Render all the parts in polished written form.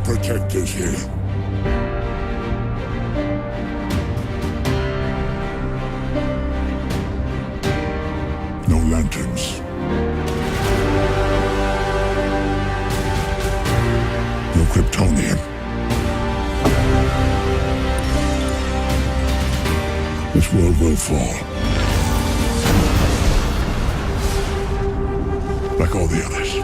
protectors here. No lanterns. No Kryptonian. This world will fall. Like all the others.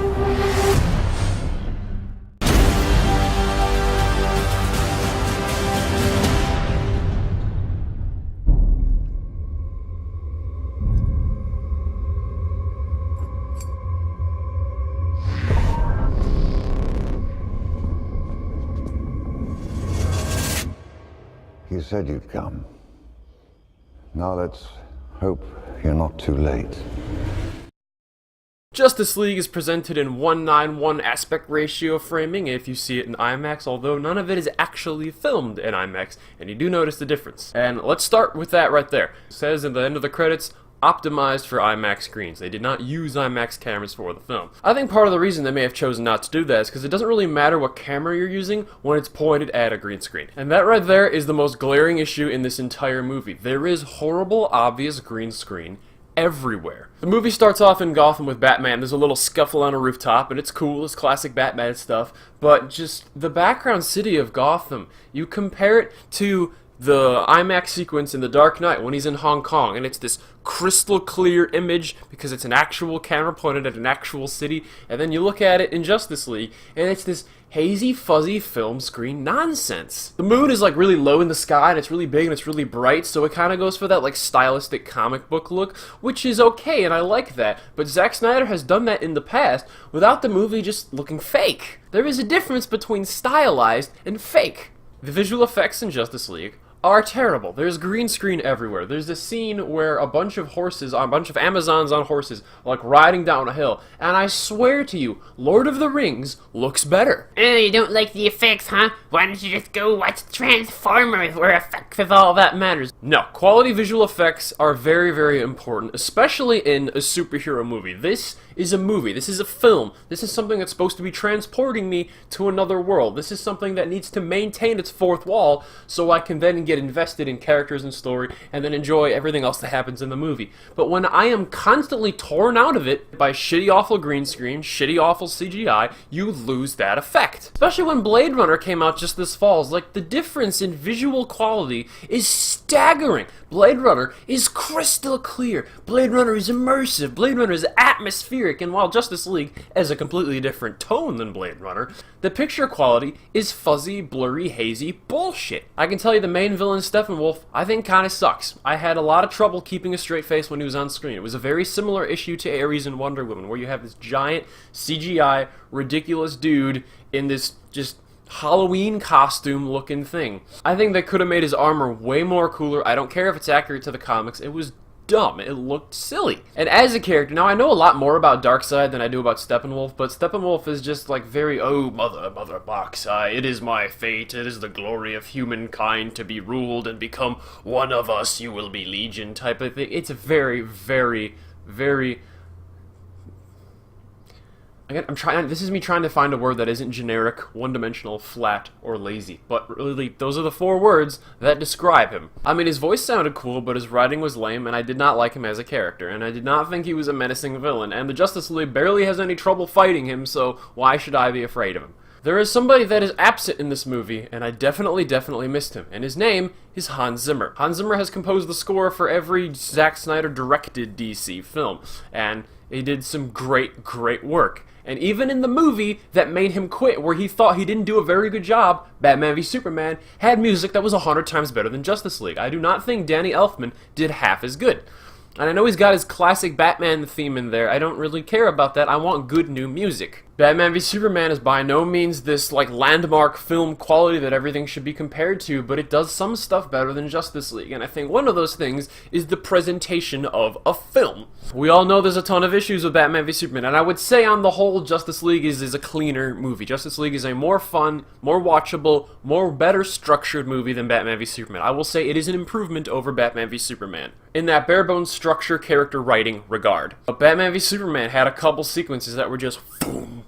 You said you'd come. Now let's hope you're not too late. Justice League is presented in 1:9:1 aspect ratio framing if you see it in IMAX, although none of it is actually filmed in IMAX, and you do notice the difference. And let's start with that right there. It says at the end of the credits, optimized for IMAX screens. They did not use IMAX cameras for the film. I think part of the reason they may have chosen not to do that is because it doesn't really matter what camera you're using when it's pointed at a green screen. And that right there is the most glaring issue in this entire movie. There is horrible, obvious green screen everywhere. The movie starts off in Gotham with Batman. There's a little scuffle on a rooftop, and it's cool. It's classic Batman stuff. But just the background city of Gotham, you compare it to the IMAX sequence in The Dark Knight when he's in Hong Kong, and it's this crystal clear image because it's an actual camera pointed at an actual city, and then you look at it in Justice League, and it's this hazy, fuzzy film screen nonsense. The moon is like really low in the sky, and it's really big, and it's really bright, so it kind of goes for that like stylistic comic book look, which is okay, and I like that, but Zack Snyder has done that in the past without the movie just looking fake. There is a difference between stylized and fake. The visual effects in Justice League are terrible. There's green screen everywhere. There's a scene where a bunch of Amazons on horses are like riding down a hill, and I swear to you, Lord of the Rings looks better. Oh, you don't like the effects, huh? Why don't you just go watch Transformers where effects If all that matters. No, quality visual effects are very, very important, especially in a superhero movie. This is a movie. This is a film. This is something that's supposed to be transporting me to another world. This is something that needs to maintain its fourth wall so I can then get invested in characters and story and then enjoy everything else that happens in the movie. But when I am constantly torn out of it by shitty awful green screen, shitty awful CGI, you lose that effect. Especially when Blade Runner came out just this fall. It's like the difference in visual quality is staggering. Blade Runner is crystal clear. Blade Runner is immersive. Blade Runner is atmospheric. And while Justice League has a completely different tone than Blade Runner, the picture quality is fuzzy, blurry, hazy bullshit. I can tell you the main villain, Steppenwolf, I think kind of sucks. I had a lot of trouble keeping a straight face when he was on screen. It was a very similar issue to Ares and Wonder Woman, where you have this giant CGI, ridiculous dude in this just Halloween costume looking thing. I think they could have made his armor way more cooler. I don't care if it's accurate to the comics. It was dumb. It looked silly. And as a character, now I know a lot more about Darkseid than I do about Steppenwolf, but Steppenwolf is just like very, oh, mother box, it is my fate, it is the glory of humankind to be ruled and become one of us, you will be legion type of thing. It's a very, very, very... Again, this is me trying to find a word that isn't generic, one-dimensional, flat, or lazy. But really, those are the four words that describe him. I mean, his voice sounded cool, but his writing was lame, and I did not like him as a character, and I did not think he was a menacing villain, and the Justice League barely has any trouble fighting him, so why should I be afraid of him? There is somebody that is absent in this movie, and I definitely missed him, and his name is Hans Zimmer. Hans Zimmer has composed the score for every Zack Snyder directed DC film, and he did some great work. And even in the movie that made him quit, where he thought he didn't do a very good job, Batman v Superman had music that was 100 times better than Justice League. I do not think Danny Elfman did half as good. And I know he's got his classic Batman theme in there. I don't really care about that. I want good new music. Batman v Superman is by no means this like landmark film quality that everything should be compared to, but it does some stuff better than Justice League, and I think one of those things is the presentation of a film. We all know there's a ton of issues with Batman v Superman, and I would say on the whole Justice League is a cleaner movie. Justice League is a more fun, more watchable, better structured movie than Batman v Superman. I will say it is an improvement over Batman v Superman in that bare bones structure, character writing regard. But Batman v Superman had a couple sequences that were just boom,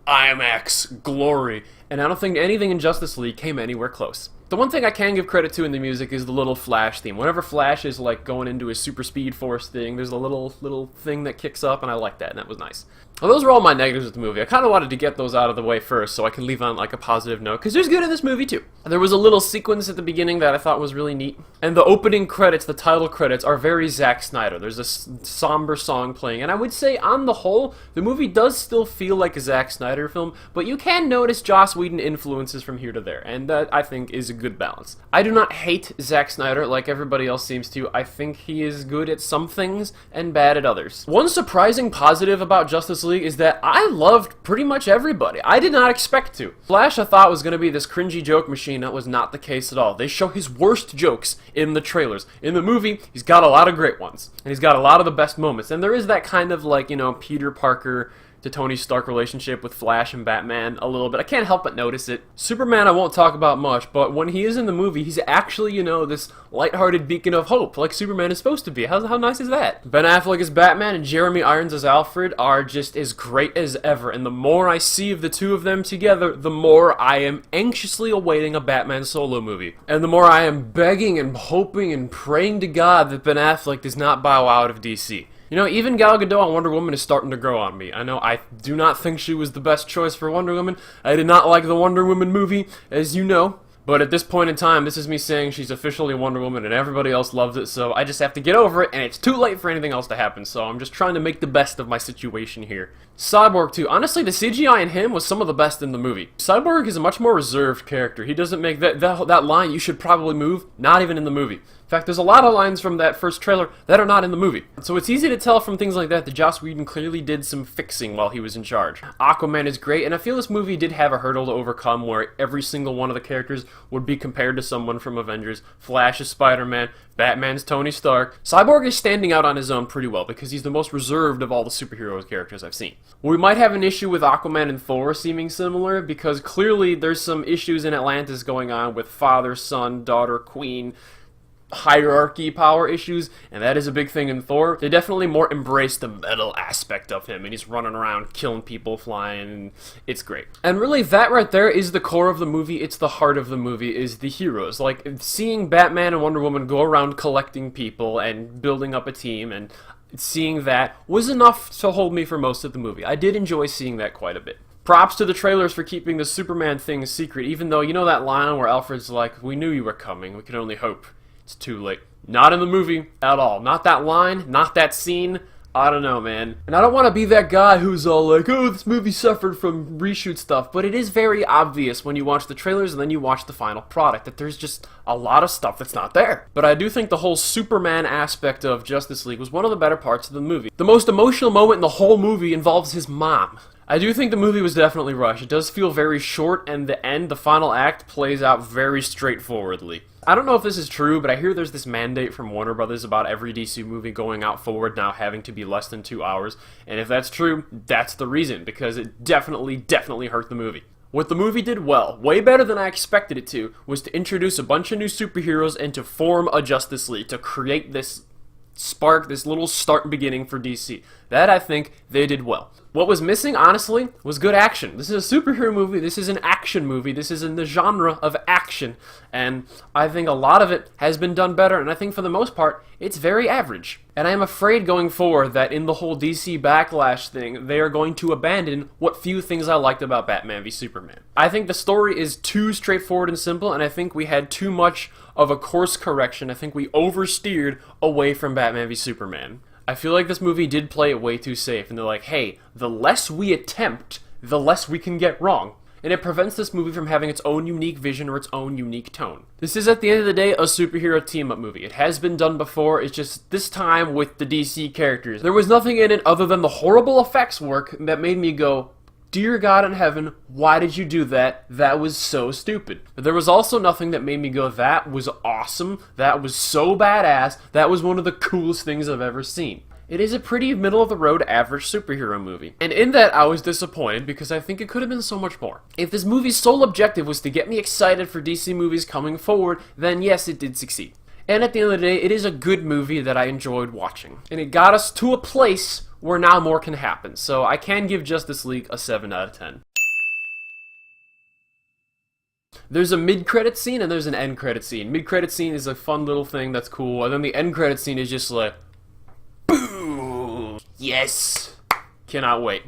IMAX glory, and I don't think anything in Justice League came anywhere close. The one thing I can give credit to in the music is the little Flash theme. Whenever Flash is like going into his super speed force thing, there's a little thing that kicks up, and I like that, and that was nice. Well, those are all my negatives with the movie. I kind of wanted to get those out of the way first so I can leave on like a positive note, because there's good in this movie too. There was a little sequence at the beginning that I thought was really neat, and the opening credits, the title credits, are very Zack Snyder. There's a somber song playing, and I would say on the whole, the movie does still feel like a Zack Snyder film, but you can notice Joss Whedon influences from here to there, and that I think is a good balance. I do not hate Zack Snyder like everybody else seems to. I think he is good at some things and bad at others. One surprising positive about Justice League is that I loved pretty much everybody. I did not expect to. Flash I thought was going to be this cringy joke machine. That was not the case at all. They show his worst jokes in the trailers. In the movie, he's got a lot of great ones, and he's got a lot of the best moments, and there is that kind of like, you know, Peter Parker to Tony Stark relationship with Flash and Batman a little bit. I can't help but notice it. Superman I won't talk about much, but when he is in the movie, he's actually, you know, this lighthearted beacon of hope, like Superman is supposed to be. How nice is that? Ben Affleck as Batman and Jeremy Irons as Alfred are just as great as ever, and the more I see of the two of them together, the more I am anxiously awaiting a Batman solo movie. And the more I am begging and hoping and praying to God that Ben Affleck does not bow out of DC. You know, even Gal Gadot on Wonder Woman is starting to grow on me. I know I do not think she was the best choice for Wonder Woman. I did not like the Wonder Woman movie, as you know. But at this point in time, this is me saying she's officially Wonder Woman and everybody else loves it, so I just have to get over it, and it's too late for anything else to happen, so I'm just trying to make the best of my situation here. Cyborg too. Honestly, the CGI in him was some of the best in the movie. Cyborg is a much more reserved character. He doesn't make that line, "You should probably move," not even in the movie. In fact, there's a lot of lines from that first trailer that are not in the movie. So it's easy to tell from things like that that Joss Whedon clearly did some fixing while he was in charge. Aquaman is great, and I feel this movie did have a hurdle to overcome where every single one of the characters would be compared to someone from Avengers. Flash is Spider-Man, Batman's Tony Stark. Cyborg is standing out on his own pretty well because he's the most reserved of all the superhero characters I've seen. We might have an issue with Aquaman and Thor seeming similar because clearly there's some issues in Atlantis going on with father, son, daughter, queen, hierarchy, power issues, and that is a big thing in Thor. They definitely more embrace the metal aspect of him, and he's running around killing people, flying, and it's great. And really, that right there is the core of the movie. It's the heart of the movie, is the heroes. Like, seeing Batman and Wonder Woman go around collecting people and building up a team, and seeing that was enough to hold me for most of the movie. I did enjoy seeing that quite a bit. Props to the trailers for keeping the Superman thing secret, even though, you know that line where Alfred's like, "We knew you were coming, we could only hope. It's too late." Not in the movie at all. Not that line, not that scene. I don't know, man. And I don't want to be that guy who's all like, "Oh, this movie suffered from reshoot stuff," but it is very obvious when you watch the trailers and then you watch the final product that there's just a lot of stuff that's not there. But I do think the whole Superman aspect of Justice League was one of the better parts of the movie. The most emotional moment in the whole movie involves his mom. I do think the movie was definitely rushed. It does feel very short, and the final act, plays out very straightforwardly. I don't know if this is true, but I hear there's this mandate from Warner Brothers about every DC movie going out forward now having to be less than 2 hours, and if that's true, that's the reason, because it definitely hurt the movie. What the movie did well, way better than I expected it to, was to introduce a bunch of new superheroes and to form a Justice League, to create this spark, this little start beginning for DC. That, I think, they did well. What was missing, honestly, was good action. This is a superhero movie, this is an action movie, this is in the genre of action, and I think a lot of it has been done better, and I think for the most part, it's very average. And I am afraid going forward that in the whole DC backlash thing, they are going to abandon what few things I liked about Batman v Superman. I think the story is too straightforward and simple, and I think we had too much of a course correction. I think we oversteered away from Batman v Superman. I feel like this movie did play it way too safe, and they're like, hey, the less we attempt, the less we can get wrong. And it prevents this movie from having its own unique vision or its own unique tone. This is, at the end of the day, a superhero team-up movie. It has been done before, it's just this time with the DC characters. There was nothing in it other than the horrible effects work that made me go, "Dear God in heaven, why did you do that? That was so stupid." But there was also nothing that made me go, "That was awesome, that was so badass, that was one of the coolest things I've ever seen." It is a pretty middle-of-the-road average superhero movie. And in that, I was disappointed because I think it could have been so much more. If this movie's sole objective was to get me excited for DC movies coming forward, then yes, it did succeed. And at the end of the day, it is a good movie that I enjoyed watching. And it got us to a place where now more can happen. So I can give Justice League a 7 out of 10. There's a mid-credit scene and there's an end-credit scene. Mid-credit scene is a fun little thing that's cool, and then the end-credit scene is just like, boom! Yes! Cannot wait.